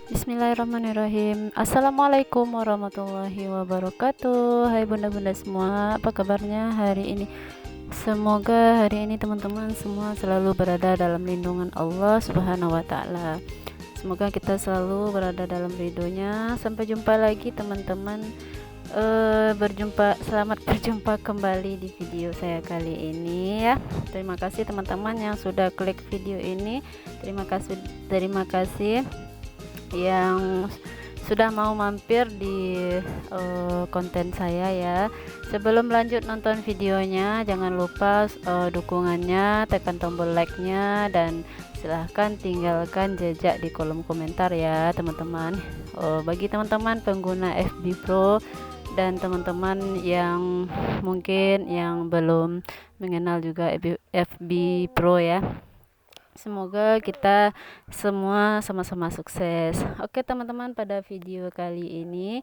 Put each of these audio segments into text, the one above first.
Bismillahirrahmanirrahim. Assalamualaikum warahmatullahi wabarakatuh. Hai bunda-bunda semua, apa kabarnya hari ini? Semoga hari ini teman-teman semua selalu berada dalam lindungan Allah Subhanahu wa taala. Semoga kita selalu berada dalam ridhonya. Sampai jumpa lagi teman-teman. Selamat berjumpa kembali di video saya kali ini ya. Terima kasih teman-teman yang sudah klik video ini. Terima kasih yang sudah mau mampir di konten saya ya. Sebelum lanjut nonton videonya, jangan lupa dukungannya, tekan tombol like-nya, dan silahkan tinggalkan jejak di kolom komentar ya teman-teman. Bagi teman-teman pengguna FB Pro dan teman-teman yang mungkin yang belum mengenal juga FB Pro ya, semoga kita semua sama-sama sukses. Oke teman-teman, pada video kali ini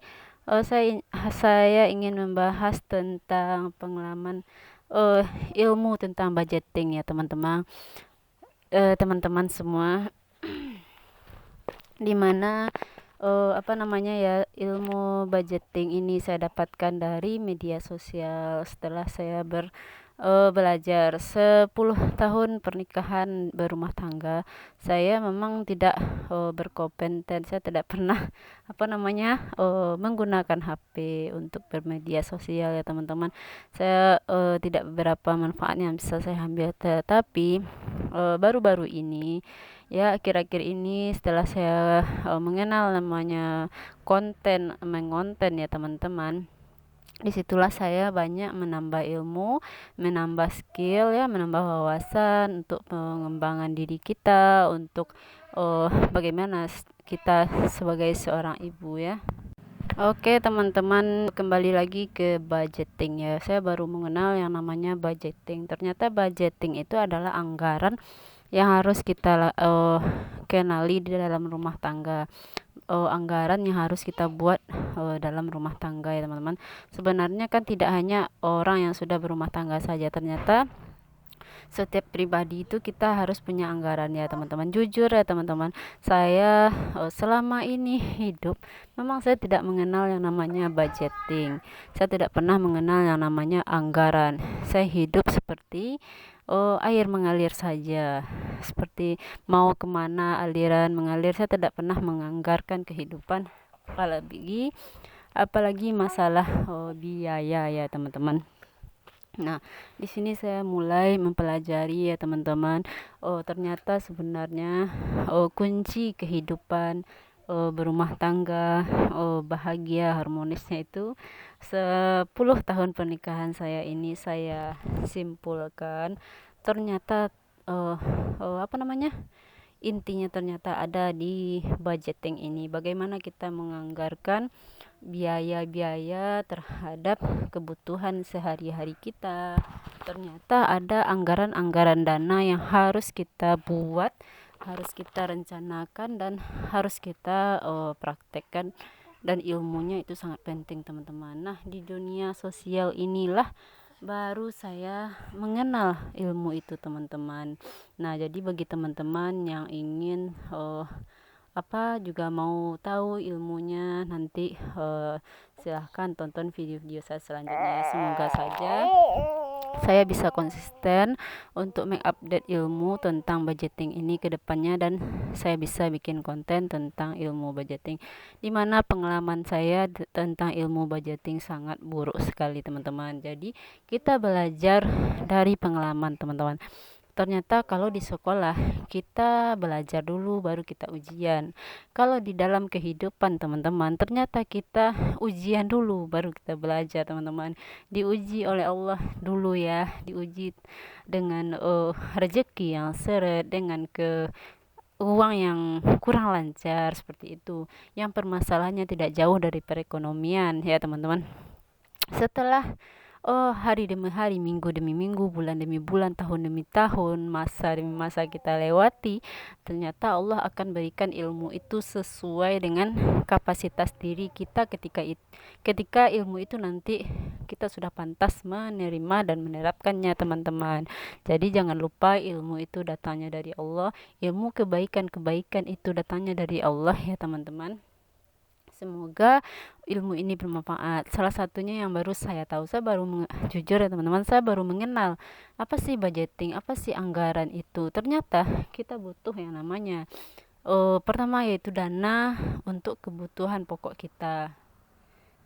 saya ingin membahas tentang pengalaman ilmu tentang budgeting ya teman-teman. Teman-teman semua, dimana ilmu budgeting ini saya dapatkan dari media sosial setelah saya belajar 10 tahun pernikahan berumah tangga. Saya memang tidak berkompeten, saya tidak pernah menggunakan HP untuk bermedia sosial ya teman-teman. Saya tidak beberapa manfaat yang bisa saya ambil, tetapi baru-baru ini ya, akhir-akhir ini setelah saya mengenal namanya mengonten ya teman-teman, disitulah saya banyak menambah ilmu, menambah skill ya, menambah wawasan untuk pengembangan diri kita, untuk bagaimana kita sebagai seorang ibu ya. Oke teman-teman, kembali lagi ke budgeting ya. Saya baru mengenal yang namanya budgeting. Ternyata budgeting itu adalah anggaran yang harus kita kenali di dalam rumah tangga. Anggaran yang harus kita buat dalam rumah tangga ya teman-teman. Sebenarnya kan tidak hanya orang yang sudah berumah tangga saja, ternyata setiap pribadi itu kita harus punya anggaran ya teman-teman. Jujur ya teman-teman, saya selama ini hidup memang saya tidak mengenal yang namanya budgeting. Saya tidak pernah mengenal yang namanya anggaran. Saya hidup seperti air mengalir saja, seperti mau kemana aliran mengalir. Saya tidak pernah menganggarkan kehidupan, apalagi masalah biaya ya teman-teman. Nah, di sini saya mulai mempelajari ya teman-teman. Ternyata sebenarnya kunci kehidupan berumah tangga, bahagia harmonisnya itu 10 tahun pernikahan saya ini saya simpulkan. Ternyata intinya ternyata ada di budgeting ini. Bagaimana kita menganggarkan biaya-biaya terhadap kebutuhan sehari-hari kita. Ternyata ada anggaran-anggaran dana yang harus kita buat, harus kita rencanakan, dan harus kita praktekkan, dan ilmunya itu sangat penting teman-teman. Nah, di dunia sosial inilah baru saya mengenal ilmu itu teman-teman. Nah, jadi bagi teman-teman yang ingin juga mau tahu ilmunya, nanti silahkan tonton video-video saya selanjutnya. Semoga saja saya bisa konsisten untuk mengupdate ilmu tentang budgeting ini ke depannya, dan saya bisa bikin konten tentang ilmu budgeting, dimana pengalaman saya tentang ilmu budgeting sangat buruk sekali teman-teman. Jadi kita belajar dari pengalaman teman-teman. Ternyata kalau di sekolah kita belajar dulu baru kita ujian. Kalau di dalam kehidupan teman-teman, ternyata kita ujian dulu baru kita belajar teman-teman. Diuji oleh Allah dulu ya, diuji dengan rezeki yang seret, dengan uang yang kurang lancar seperti itu. Yang permasalahannya tidak jauh dari perekonomian ya teman-teman. Setelah hari demi hari, minggu demi minggu, bulan demi bulan, tahun demi tahun, masa demi masa kita lewati, ternyata Allah akan berikan ilmu itu sesuai dengan kapasitas diri kita ketika ilmu itu nanti kita sudah pantas menerima dan menerapkannya, teman-teman. Jadi jangan lupa ilmu itu datangnya dari Allah, ilmu kebaikan-kebaikan itu datangnya dari Allah ya, teman-teman. Semoga ilmu ini bermanfaat. Salah satunya yang baru saya tahu, jujur ya teman-teman, saya baru mengenal apa sih budgeting, apa sih anggaran itu. Ternyata kita butuh yang namanya pertama yaitu dana untuk kebutuhan pokok kita.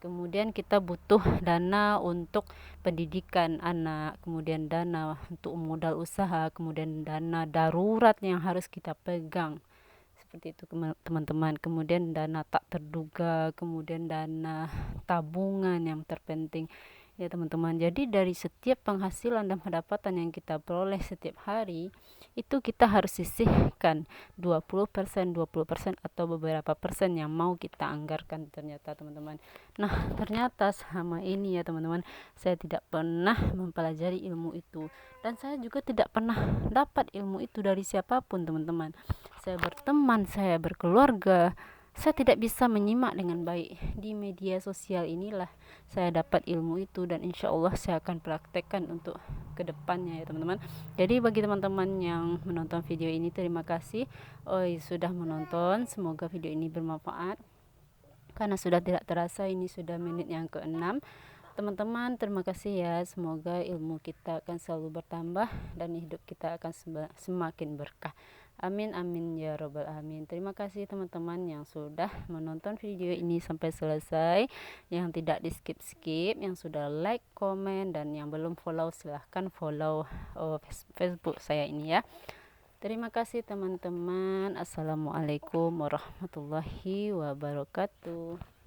Kemudian kita butuh dana untuk pendidikan anak, kemudian dana untuk modal usaha, kemudian dana darurat yang harus kita pegang. Seperti itu teman-teman. Kemudian dana tak terduga, kemudian dana tabungan yang terpenting ya teman-teman. Jadi dari setiap penghasilan dan pendapatan yang kita peroleh setiap hari, itu kita harus sisihkan 20%, 20% atau beberapa persen yang mau kita anggarkan, ternyata teman-teman. Nah, ternyata sama ini ya teman-teman, saya tidak pernah mempelajari ilmu itu, dan saya juga tidak pernah dapat ilmu itu dari siapapun, teman-teman. Saya berteman, saya berkeluarga, saya tidak bisa menyimak dengan baik. Di media sosial inilah saya dapat ilmu itu, dan insya Allah saya akan praktekkan untuk kedepannya ya teman-teman. Jadi bagi teman-teman yang menonton video ini, terima kasih sudah menonton. Semoga video ini bermanfaat, karena sudah tidak terasa ini sudah menit yang ke-6. Teman-teman, terima kasih ya. Semoga ilmu kita akan selalu bertambah dan hidup kita akan semakin berkah. Amin amin ya robbal alamin. Terima kasih teman-teman yang sudah menonton video ini sampai selesai, yang tidak di skip-skip, yang sudah like, komen, dan yang belum follow silahkan follow Facebook saya ini ya. Terima kasih teman-teman. Assalamualaikum warahmatullahi wabarakatuh.